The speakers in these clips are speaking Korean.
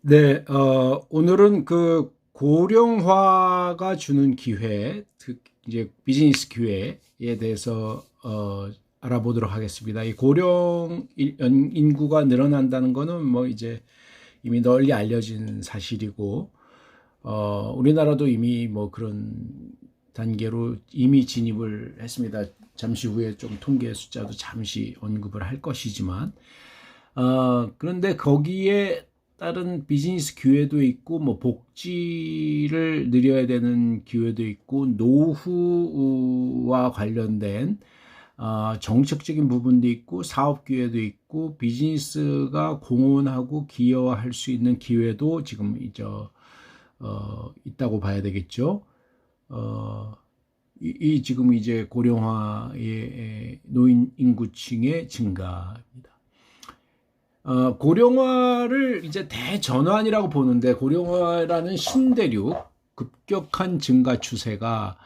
네, 오늘은 그 고령화가 주는 기회, 이제 비즈니스 기회에 대해서 알아보도록 하겠습니다. 이 인구가 늘어난다는 거는 뭐 이제 이미 널리 알려진 사실이고, 우리나라도 이미 뭐 그런 단계로 이미 진입을 했습니다. 잠시 후에 좀 통계 숫자도 잠시 언급을 할 것이지만, 그런데 거기에 따른 비즈니스 기회도 있고, 뭐, 복지를 누려야 되는 기회도 있고, 노후와 관련된, 정책적인 부분도 있고, 사업 기회도 있고, 비즈니스가 공헌하고 기여할 수 있는 기회도 지금, 있다고 봐야 되겠죠. 어, 이 지금 이제 고령화의 노인 인구층의 증가입니다. 고령화를 이제 대전환이라고 보는데 고령화라는 신대륙 급격한 증가 추세가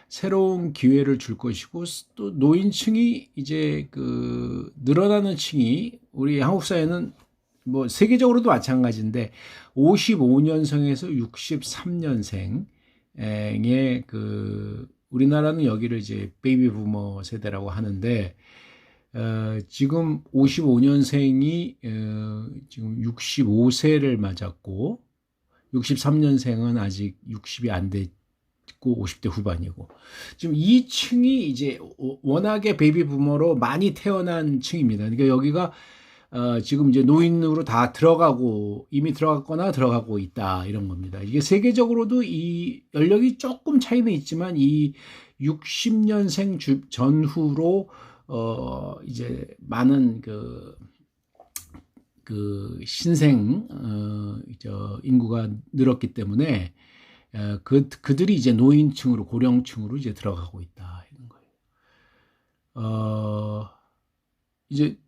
새로운 기회를 줄 것이고 또 노인층이 이제 그 늘어나는 층이 우리 한국 사회는 뭐 세계적으로도 마찬가지인데 55년생에서 63년생의 그 우리나라는 여기를 이제 베이비 부머 세대라고 하는데 지금 55년생이 지금 65세를 맞았고 63년생은 아직 60이 안 됐고 50대 후반이고 지금 이 층이 이제 워낙에 베이비 부머로 많이 태어난 층입니다. 그러니까 여기가 지금 이제 노인으로 다 들어가고 이미 들어갔거나 들어가고 있다 이런 겁니다. 이게 세계적으로도 이 연령이 조금 차이는 있지만 이 60년생 전후로 이제 많은 그 신생 인구가 늘었기 때문에 그들이 이제 노인층으로 고령층으로 이제 들어가고 있다 이런 거예요. 이제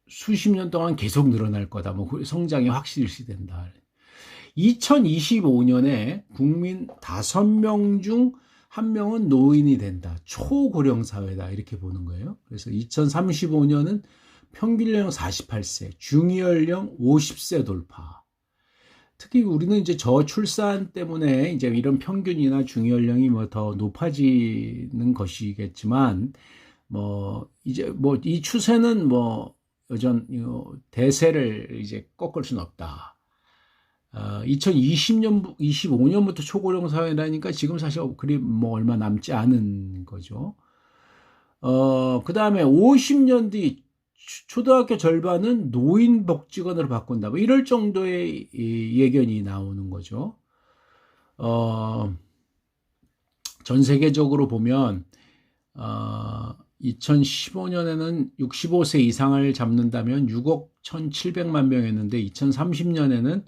수십 년 동안 계속 늘어날 거다. 뭐 성장이 확실시 된다. 2025년에 국민 5명 중 1명은 노인이 된다. 초고령 사회다. 이렇게 보는 거예요. 그래서 2035년은 평균 연령 48세, 중위연령 50세 돌파. 특히 우리는 이제 저출산 때문에 이제 이런 평균이나 중위연령이 뭐 더 높아지는 것이겠지만, 뭐 이제 뭐 이 추세는 뭐 여전 대세를 이제 꺾을 수는 없다. 2020년, 25년부터 초고령 사회라니까 지금 사실 그리 뭐 얼마 남지 않은 거죠. 그 다음에 50년 뒤 초등학교 절반은 노인복지관으로 바꾼다. 뭐 이럴 정도의 예견이 나오는 거죠. 전 세계적으로 보면, 2015년에는 65세 이상을 잡는다면 6억 1,700만 명이었는데 2030년에는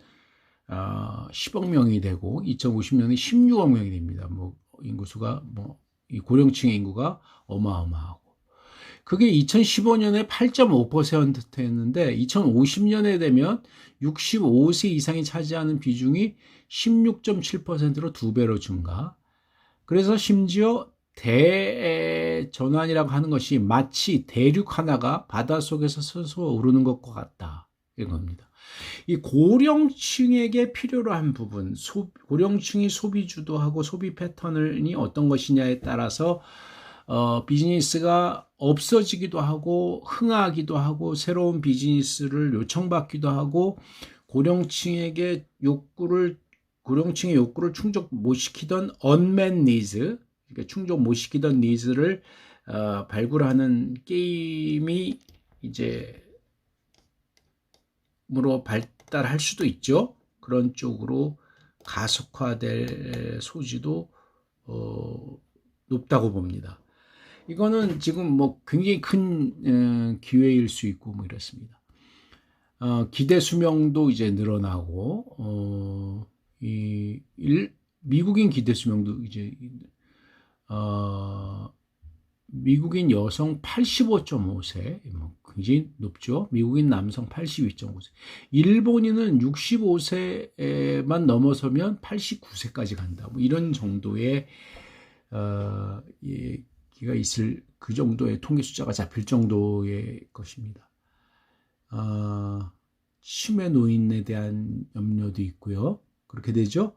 10억 명이 되고 2050년에 16억 명이 됩니다. 뭐 인구수가 뭐 이 고령층의 인구가 어마어마하고 그게 2015년에 8.5%였는데 2050년에 되면 65세 이상이 차지하는 비중이 16.7%로 2배로 증가. 그래서 심지어 대전환이라고 하는 것이 마치 대륙 하나가 바닷속에서 스스로 오르는 것과 같다. 이런 겁니다. 이 고령층에게 필요로 한 부분, 고령층이 소비 주도하고 소비 패턴이 어떤 것이냐에 따라서 비즈니스가 없어지기도 하고 흥하기도 하고 새로운 비즈니스를 요청받기도 하고 고령층의 욕구를 충족 못 시키던 unmet needs, 그러니까 충족 못 시키던 니즈를 발굴하는 게임이 이제 으로 발달할 수도 있죠. 그런 쪽으로 가속화될 소지도 높다고 봅니다. 이거는 지금 뭐 굉장히 큰 기회일 수 있고 뭐 이렇습니다. 기대 수명도 이제 늘어나고 미국인 기대 수명도 이제 미국인 여성 85.5세, 굉장히 높죠. 미국인 남성 82.5세. 일본인은 65세만 넘어서면 89세까지 간다. 뭐 이런 정도의 얘기가 있을 그 정도의 통계 숫자가 잡힐 정도의 것입니다. 치매 노인에 대한 염려도 있고요. 그렇게 되죠.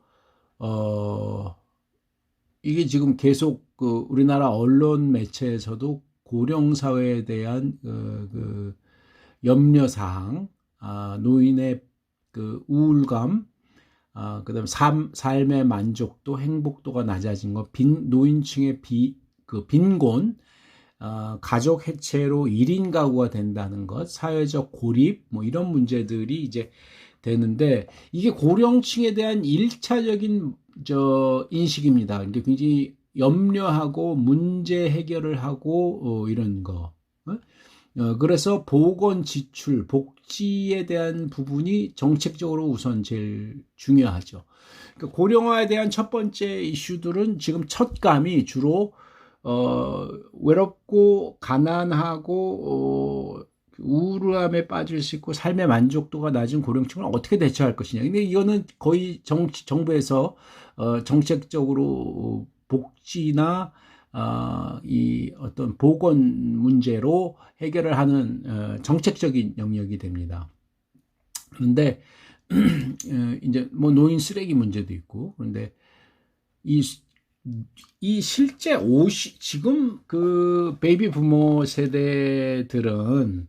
이게 지금 계속 우리나라 언론 매체에서도 고령 사회에 대한 염려사항, 노인의 우울감, 그다음 삶의 만족도, 행복도가 낮아진 것, 노인층의 빈곤, 가족 해체로 1인 가구가 된다는 것, 사회적 고립, 뭐 이런 문제들이 이제 되는데, 이게 고령층에 대한 1차적인 인식입니다. 그러니까 굉장히 염려하고 문제 해결을 하고 이런 거. 그래서 보건 지출, 복지에 대한 부분이 정책적으로 우선 제일 중요하죠. 그러니까 고령화에 대한 첫 번째 이슈들은 지금 첫 감이 주로 외롭고 가난하고 우울함에 빠질 수 있고 삶의 만족도가 낮은 고령층을 어떻게 대처할 것이냐. 근데 이거는 거의 정부에서 정책적으로 복지나 이 어떤 보건 문제로 해결을 하는 정책적인 영역이 됩니다. 그런데 이제 뭐 노인 쓰레기 문제도 있고, 그런데 이 실제 지금 베이비 부모 세대들은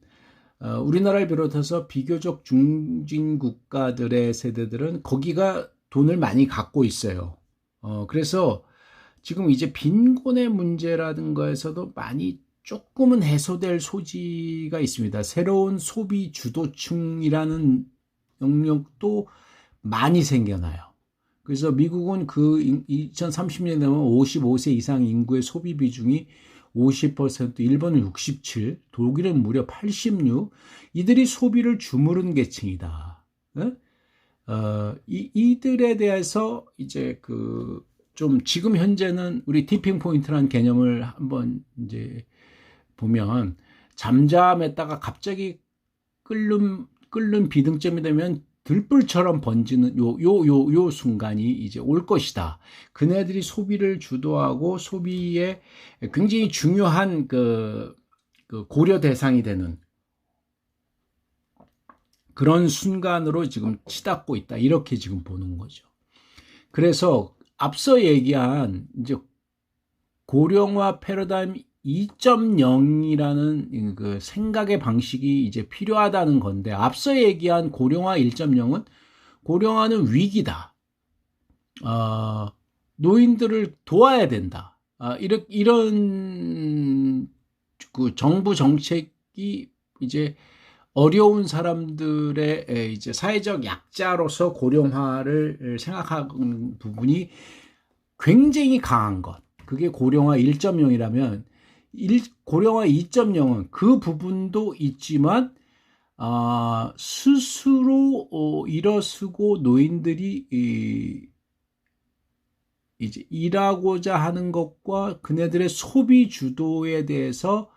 우리나라를 비롯해서 비교적 중진 국가들의 세대들은 거기가 돈을 많이 갖고 있어요. 그래서 지금 이제 빈곤의 문제라는 거에서도 많이 조금은 해소될 소지가 있습니다. 새로운 소비 주도층이라는 영역도 많이 생겨나요. 그래서 미국은 2030년 되면 55세 이상 인구의 소비 비중이 50%, 일본은 67%, 독일은 무려 86%, 이들이 소비를 주무른 계층이다. 이들에 대해서 이제 좀 지금 현재는 우리 티핑 포인트라는 개념을 한번 이제 보면 잠잠했다가 갑자기 끓는 비등점이 되면 들불처럼 번지는 요 순간이 이제 올 것이다. 그네들이 소비를 주도하고 소비에 굉장히 중요한 고려 대상이 되는 그런 순간으로 지금 치닫고 있다. 이렇게 지금 보는 거죠. 그래서 앞서 얘기한 이제 고령화 패러다임 2.0이라는 그 생각의 방식이 이제 필요하다는 건데, 앞서 얘기한 고령화 1.0은 고령화는 위기다. 노인들을 도와야 된다. 이런 그 정부 정책이 이제 어려운 사람들의 이제 사회적 약자로서 고령화를 생각하는 부분이 굉장히 강한 것. 그게 고령화 1.0이라면 고령화 2.0은 그 부분도 있지만 스스로 일어서고 노인들이 이제 일하고자 하는 것과 그네들의 소비 주도에 대해서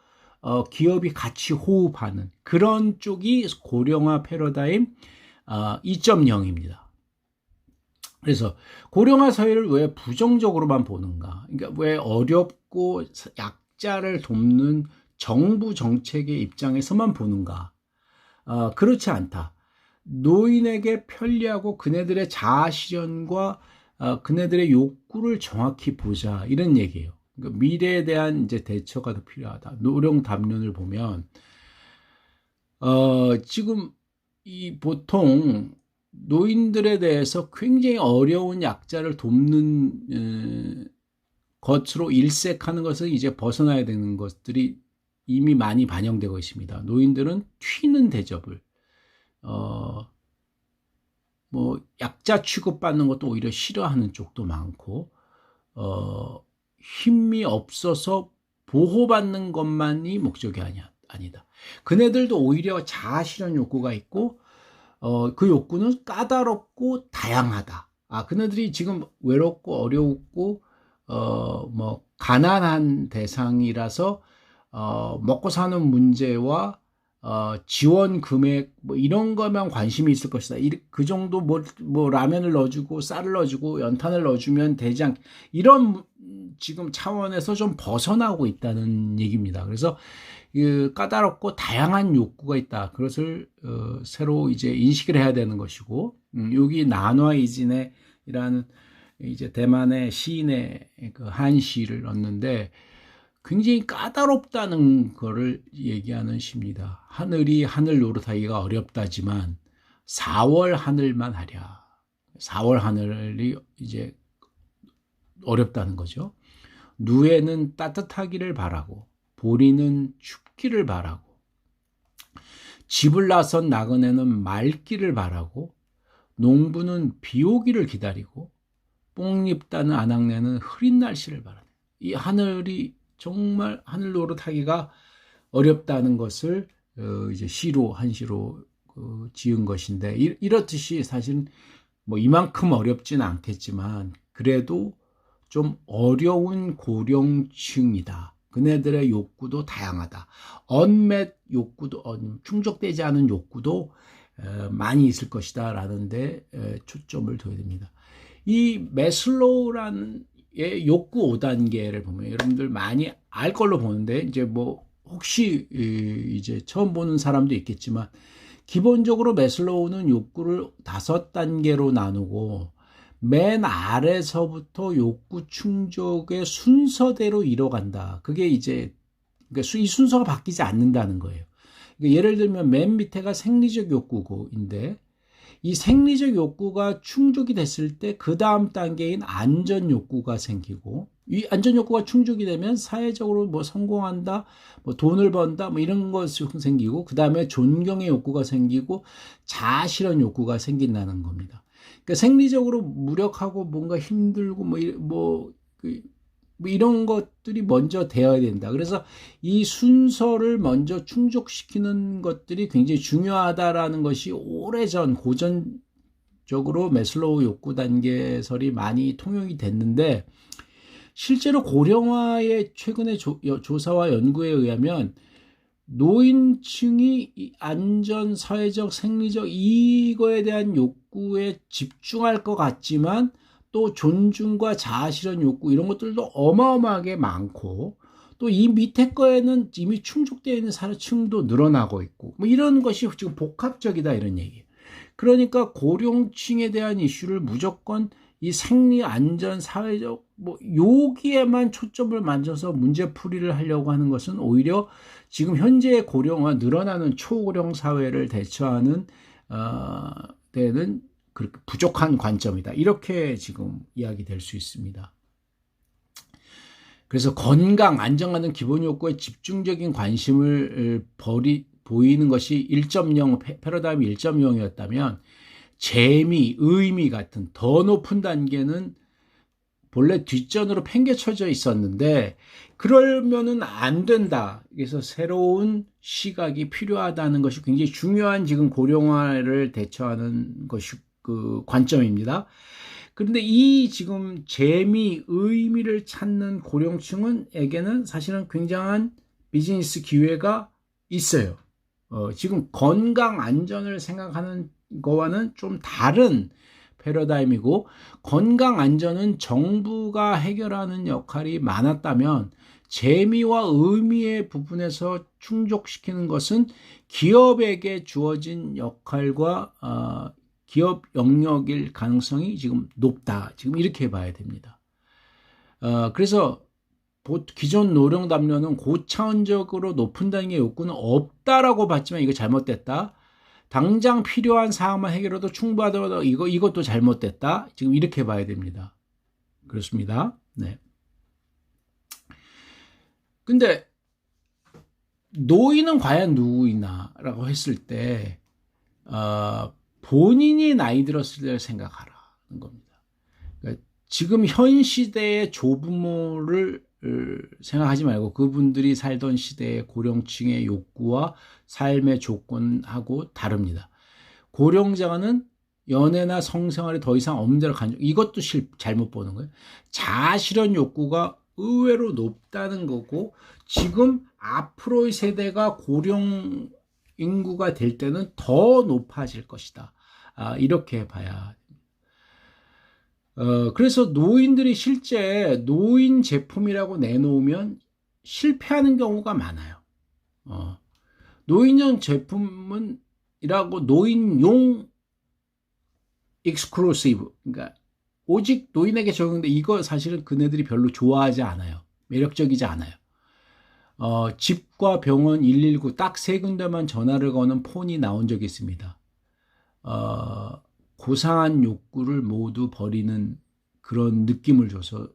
기업이 같이 호흡하는 그런 쪽이 고령화 패러다임 2.0입니다. 그래서 고령화 사회를 왜 부정적으로만 보는가? 그러니까 왜 어렵고 약자를 돕는 정부 정책의 입장에서만 보는가? 그렇지 않다. 노인에게 편리하고 그네들의 자아 실현과 그네들의 욕구를 정확히 보자, 이런 얘기예요. 그러니까 미래에 대한 이제 대처가 더 필요하다. 노령 담론을 보면 지금 이 보통 노인들에 대해서 굉장히 어려운 약자를 돕는 것으로 일색하는 것을 이제 벗어나야 되는 것들이 이미 많이 반영되고 있습니다. 노인들은 튀는 대접을 뭐 약자 취급받는 것도 오히려 싫어하는 쪽도 많고 힘이 없어서 보호받는 것만이 목적이 아니다. 그네들도 오히려 자아 실현 욕구가 있고 그 욕구는 까다롭고 다양하다. 그네들이 지금 외롭고 어렵고 뭐 가난한 대상이라서 먹고 사는 문제와 지원 금액 뭐 이런 거면 관심이 있을 것이다. 그 정도 뭐 라면을 넣어주고 쌀을 넣어주고 연탄을 넣어주면 되지 않 이런 지금 차원에서 좀 벗어나고 있다는 얘기입니다. 그래서 까다롭고 다양한 욕구가 있다. 그것을 새로 이제 인식을 해야 되는 것이고, 여기 난화 이진해이라는 이제 대만의 시인의 그 한시를 얻는데 굉장히 까다롭다는 거를 얘기하는 시입니다. 하늘이 하늘 노릇하기가 어렵다지만 4월 하늘만 하랴. 4월 하늘이 이제 어렵다는 거죠. 누에는 따뜻하기를 바라고 보리는 춥기를 바라고 집을 나선 나그네는 맑기를 바라고 농부는 비 오기를 기다리고 뽕잎 따는 아낙네는 흐린 날씨를 바라네. 이 하늘이 정말 하늘 노릇하기가 어렵다는 것을 이제 시로 한시로 지은 것인데, 이렇듯이 사실 뭐 이만큼 어렵지는 않겠지만 그래도 좀 어려운 고령층이다. 그네들의 욕구도 다양하다. unmet 욕구도, 충족되지 않은 욕구도 많이 있을 것이다 라는 데 초점을 둬야 됩니다. 이 매슬로우라는 욕구 5단계를 보면 여러분들 많이 알 걸로 보는데, 이제 뭐 혹시 이제 처음 보는 사람도 있겠지만, 기본적으로 매슬로우는 욕구를 5단계로 나누고 맨 아래서부터 욕구 충족의 순서대로 이뤄간다. 그게 이제 이 순서가 바뀌지 않는다는 거예요. 그러니까 예를 들면 맨 밑에가 생리적 욕구인데, 이 생리적 욕구가 충족이 됐을 때 그 다음 단계인 안전 욕구가 생기고, 이 안전 욕구가 충족이 되면 사회적으로 뭐 성공한다, 뭐 돈을 번다, 뭐 이런 것이 생기고, 그 다음에 존경의 욕구가 생기고 자아실현 욕구가 생긴다는 겁니다. 그러니까 생리적으로 무력하고 뭔가 힘들고 뭐 이런 것들이 먼저 되어야 된다. 그래서 이 순서를 먼저 충족시키는 것들이 굉장히 중요하다라는 것이 오래전 고전적으로 매슬로우 욕구 단계설이 많이 통용이 됐는데, 실제로 고령화의 최근의 조사와 연구에 의하면 노인층이 안전, 사회적, 생리적 이거에 대한 욕구에 집중할 것 같지만 또 존중과 자아실현 욕구 이런 것들도 어마어마하게 많고, 또 이 밑에 거에는 이미 충족되어 있는 사회층도 늘어나고 있고, 뭐 이런 것이 지금 복합적이다 이런 얘기예요. 그러니까 고령층에 대한 이슈를 무조건 이 생리, 안전, 사회적 뭐 여기에만 초점을 맞춰서 문제풀이를 하려고 하는 것은 오히려 지금 현재의 고령화, 늘어나는 초고령 사회를 대처하는 데는 그렇게 부족한 관점이다. 이렇게 지금 이야기될 수 있습니다. 그래서 건강, 안정하는 기본 욕구에 집중적인 관심을 보이는 것이 1.0, 패러다임 1.0이었다면 재미, 의미 같은 더 높은 단계는 본래 뒷전으로 팽개쳐져 있었는데 그러면은 안 된다. 그래서 새로운 시각이 필요하다는 것이 굉장히 중요한 지금 고령화를 대처하는 것이 그 관점입니다. 그런데 이 지금 재미, 의미를 찾는 고령층에게는 사실은 굉장한 비즈니스 기회가 있어요. 지금 건강, 안전을 생각하는 거와는 좀 다른 패러다임이고, 건강, 안전은 정부가 해결하는 역할이 많았다면 재미와 의미의 부분에서 충족시키는 것은 기업에게 주어진 역할과 기업 영역일 가능성이 지금 높다. 지금 이렇게 봐야 됩니다. 그래서 기존 노령 담론은 고차원적으로 높은 단계의 욕구는 없다라고 봤지만 이거 잘못됐다. 당장 필요한 사항만 해결해도 충분하더라도 이것도 잘못됐다. 지금 이렇게 봐야 됩니다. 그렇습니다. 네. 근데 노인은 과연 누구이나라고 했을 때 본인이 나이 들었을 때를 생각하라는 겁니다. 그러니까 지금 현 시대의 조부모를 생각하지 말고 그분들이 살던 시대의 고령층의 욕구와 삶의 조건하고 다릅니다. 고령자는 연애나 성생활이 더 이상 없는 대로 이것도 잘못 보는 거예요. 자아실현 욕구가 의외로 높다는 거고, 지금 앞으로의 세대가 고령 인구가 될 때는 더 높아질 것이다. 이렇게 봐야 됩니다. 그래서 노인들이 실제 노인 제품이라고 내놓으면 실패하는 경우가 많아요. 노인용 제품은 이라고 노인용 익스클루시브, 그러니까 오직 노인에게 적용돼. 이거 사실은 그네들이 별로 좋아하지 않아요. 매력적이지 않아요. 집과 병원 119 딱 세 군데만 전화를 거는 폰이 나온 적이 있습니다. 고상한 욕구를 모두 버리는 그런 느낌을 줘서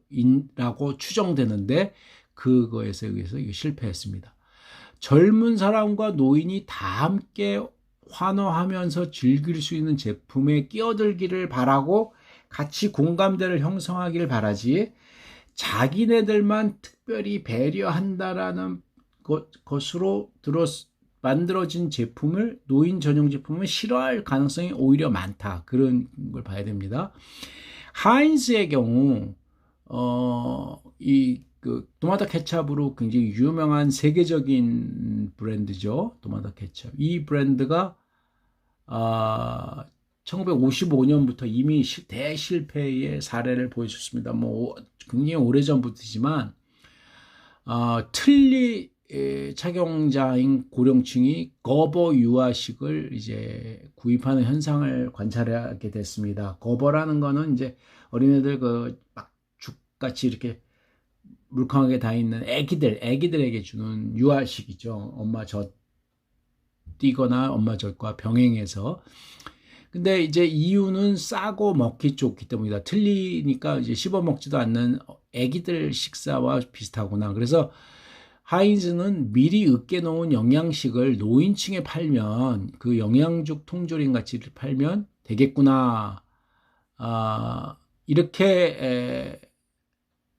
라고 추정되는데, 그거에서 의해서 이게 실패했습니다. 젊은 사람과 노인이 다 함께 환호하면서 즐길 수 있는 제품에 끼어들기를 바라고 같이 공감대를 형성하기를 바라지, 자기네들만 특별히 배려한다라는 것으로 만들어진 제품을, 노인 전용 제품을 싫어할 가능성이 오히려 많다. 그런 걸 봐야 됩니다. 하인즈의 경우 토마토 케찹으로 굉장히 유명한 세계적인 브랜드죠. 토마토 케찹. 이 브랜드가 1955년부터 이미 대실패의 사례를 보여줬습니다. 굉장히 오래전부터지만 틀니 착용자인 고령층이 거버 유아식을 이제 구입하는 현상을 관찰하게 됐습니다. 거버라는 거는 이제 어린애들 막 죽같이 이렇게 물컹하게 다 있는 애기들에게 주는 유아식이죠. 엄마 젖 띄거나 엄마 젖과 병행해서. 근데 이제 이유는 싸고 먹기 좋기 때문이다. 틀리니까 이제 씹어 먹지도 않는 애기들 식사와 비슷하구나. 그래서 하인즈는 미리 으깨 놓은 영양식을 노인층에 팔면, 그 영양죽 통조림 같이 팔면 되겠구나. 이렇게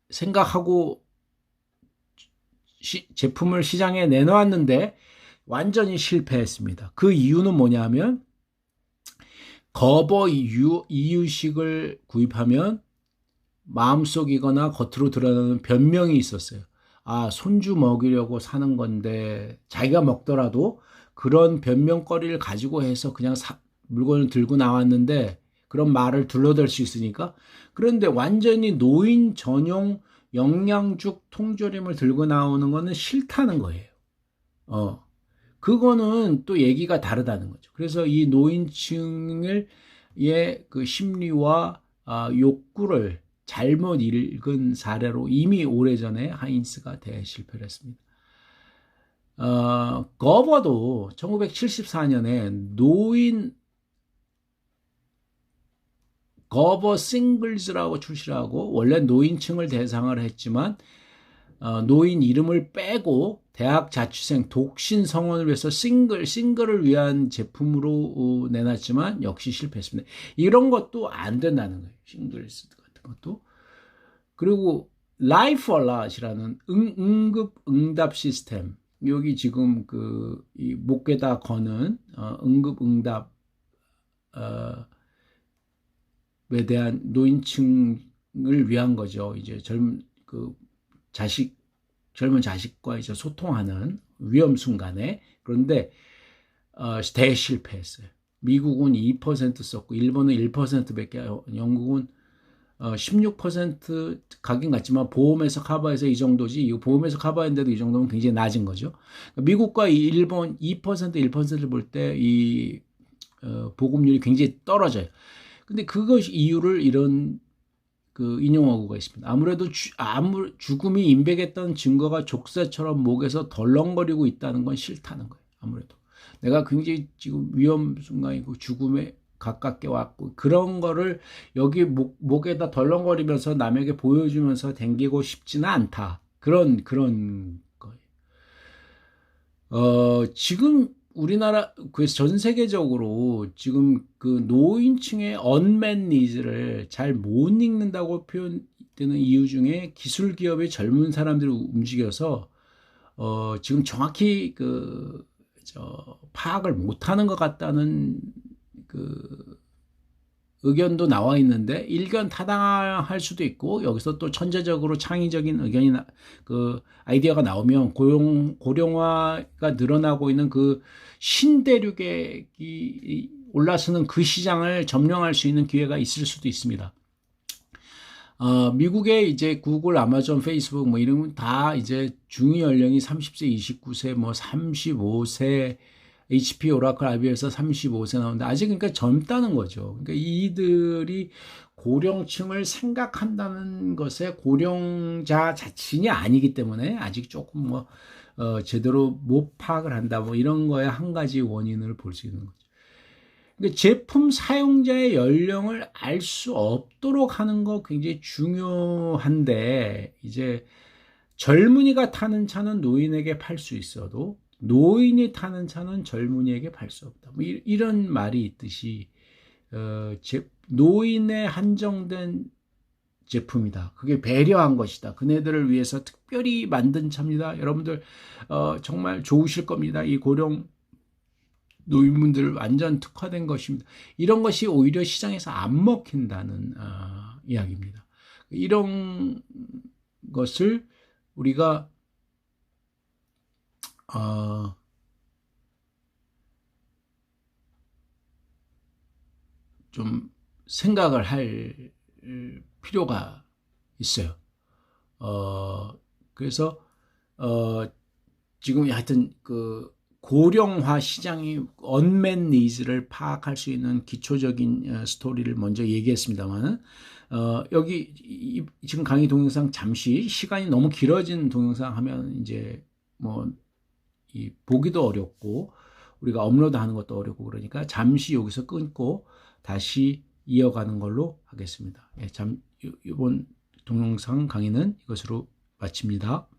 생각하고 제품을 시장에 내놓았는데 완전히 실패했습니다. 그 이유는 뭐냐면, 거버 이유식을 구입하면 마음속이거나 겉으로 드러나는 변명이 있었어요. 손주 먹이려고 사는 건데, 자기가 먹더라도 그런 변명거리를 가지고 해서 그냥 물건을 들고 나왔는데, 그런 말을 둘러댈 수 있으니까. 그런데 완전히 노인 전용 영양죽 통조림을 들고 나오는 거는 싫다는 거예요. 그거는 또 얘기가 다르다는 거죠. 그래서 이 노인층의 그 심리와 욕구를 잘못 읽은 사례로 이미 오래전에 하인스가 대실패를 했습니다. 거버도 1974년에 노인 거버 싱글즈라고 출시를 하고, 원래 노인층을 대상을 했지만 노인 이름을 빼고 대학 자취생 독신 성원을 위해서 싱글을 위한 제품으로 내놨지만 역시 실패했습니다. 이런 것도 안 된다는 거예요. 싱글스 같은 것도. 그리고 Life Alert이라는 응급 응답 시스템. 여기 지금 이 목에다 거는 응급 응답 에 대한 노인층을 위한 거죠. 이제 젊은 자식과 이제 소통하는 위험 순간에. 그런데 대실패했어요. 미국은 2% 썼고, 일본은 1%밖에, 영국은 16% 가긴 같지만 보험에서 커버해서 이 정도지, 이거 보험에서 커버했는데도 이 정도면 굉장히 낮은 거죠. 미국과 일본 2%, 1%를 볼 때 이 보급률이 굉장히 떨어져요. 근데 그것이 이유를 이런 인용하고가 있습니다. 아무래도 죽음이 임박했던 증거가 족쇄처럼 목에서 덜렁거리고 있다는 건 싫다는 거예요. 아무래도 내가 굉장히 지금 위험 순간이고 죽음에 가깝게 왔고, 그런 거를 여기 목에다 덜렁거리면서 남에게 보여주면서 댕기고 싶지는 않다. 그런 거예요. 지금 우리나라, 그래서 전 세계적으로 지금 그 노인층의 언맨 니즈를 잘 못 읽는다고 표현되는 이유 중에 기술 기업의 젊은 사람들을 움직여서 지금 정확히 파악을 못하는 것 같다는 의견도 나와 있는데, 일견 타당할 수도 있고, 여기서 또 천재적으로 창의적인 아이디어가 나오면 고령화가 늘어나고 있는 그 신대륙이 올라서는 그 시장을 점령할 수 있는 기회가 있을 수도 있습니다. 미국의 이제 구글, 아마존, 페이스북 뭐 이런 건 다 이제 중위 연령이 30세, 29세, 뭐 35세, HP, 오라클, IBM에서 35세 나오는데 아직 그러니까 젊다는 거죠. 그러니까 이들이 고령층을 생각한다는 것에 고령자 자신이 아니기 때문에 아직 조금 뭐 제대로 못 파악을 한다 뭐 이런 거에 한 가지 원인을 볼 수 있는 거죠. 그러니까 제품 사용자의 연령을 알 수 없도록 하는 거 굉장히 중요한데 이제 젊은이가 타는 차는 노인에게 팔 수 있어도 노인이 타는 차는 젊은이에게 팔 수 없다. 뭐 이런 말이 있듯이 노인에 한정된 제품이다. 그게 배려한 것이다. 그네들을 위해서 특별히 만든 차입니다. 여러분들 정말 좋으실 겁니다. 이 고령 노인분들 완전 특화된 것입니다. 이런 것이 오히려 시장에서 안 먹힌다는 이야기입니다. 이런 것을 우리가 좀 생각을 할 필요가 있어요. 그래서 지금 하여튼 그 고령화 시장이 언맨 니즈를 파악할 수 있는 기초적인 스토리를 먼저 얘기했습니다만 여기 지금 강의 동영상 잠시 시간이 너무 길어진 동영상 하면 이제 뭐 보기도 어렵고 우리가 업로드하는 것도 어렵고 그러니까 잠시 여기서 끊고 다시 이어가는 걸로 하겠습니다. 이번 동영상 강의는 이것으로 마칩니다.